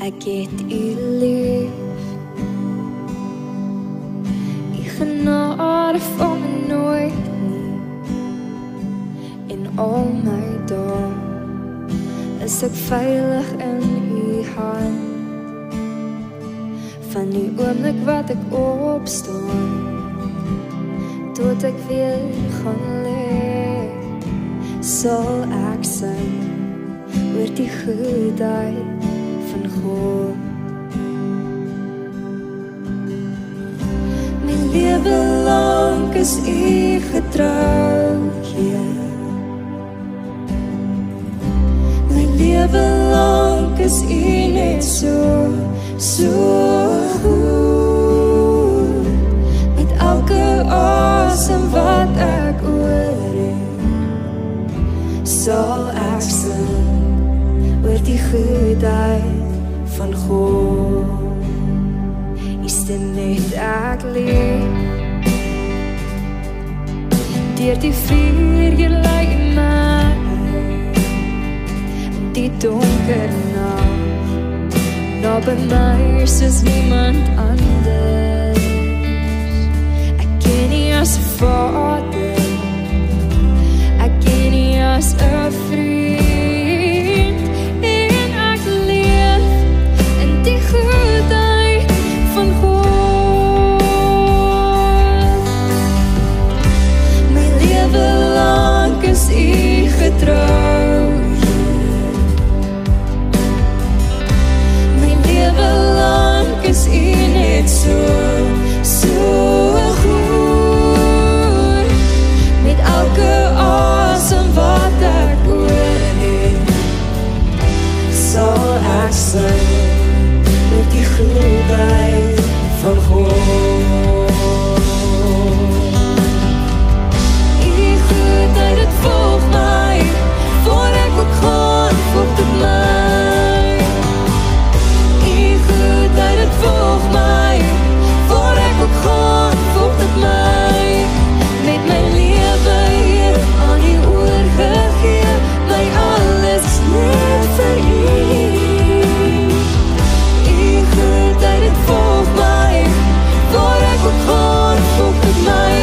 ek het u lief. U genade van my nooit nie. In al my dae is ek veilig in u hand. Van die oomblik wat ek opstaan tot ek weer gaan lê, sal ek sing oor die goedheid van God. My lewe lang is u getrou, Heer. My lewe lang is u net so goed. Met elke asem wat ek oor het, sal ek sing oor die goedheid van God. U stem net ek lief. Deur die vuur jy lei my, die donker nag. Nou by my soos niemand anders. Ek ken nie as 'n vader, ek ken nie as 'n vriend, en ek leef in die goedheid van God. My lewe lang is u getrou. Is u net so goed. Met elke asem wat ek oor het, sal ek sing oor die goedheid van God. U goedheid het volg my, voor ek ook gaan, volg dit my. Het volg my, voor ek ook gaan, volg dit my. Met my lewe hier aan u oorgegee, my alles net vir u. U goedheid het volg my, voor ek ook gaan, volg dit my.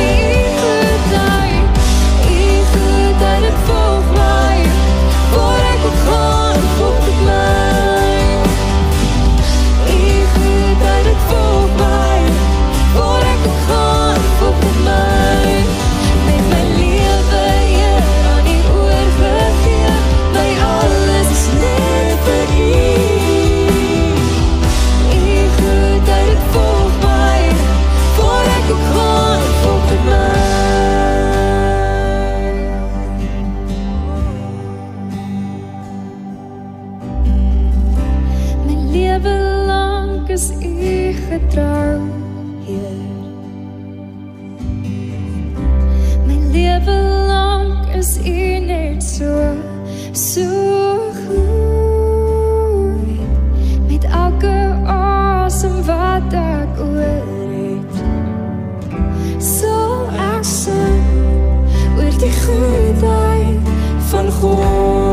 U goedheid het volg my, voor ek ook gaan, volg dit my. Volg my, voor ek ook gaan, volg dit my. Met my lewe hier aan u oorgegee, my alles is net vir u. U goedheid het volg my, voor ek ook gaan, volg dit my. My lewe lang is u getrou, Heer. My lewe lang is u net so goed. Met elke asem wat ek oor het, sal ek sing oor die goedheid van God.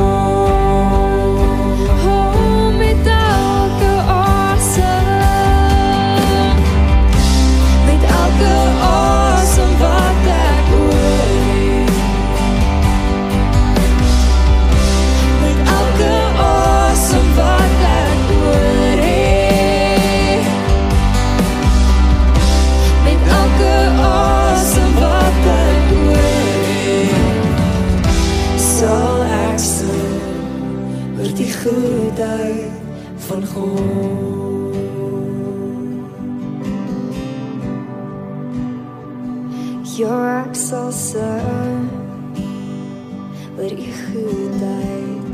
Goedheid van God. Ja, ek sal sing oor u goedheid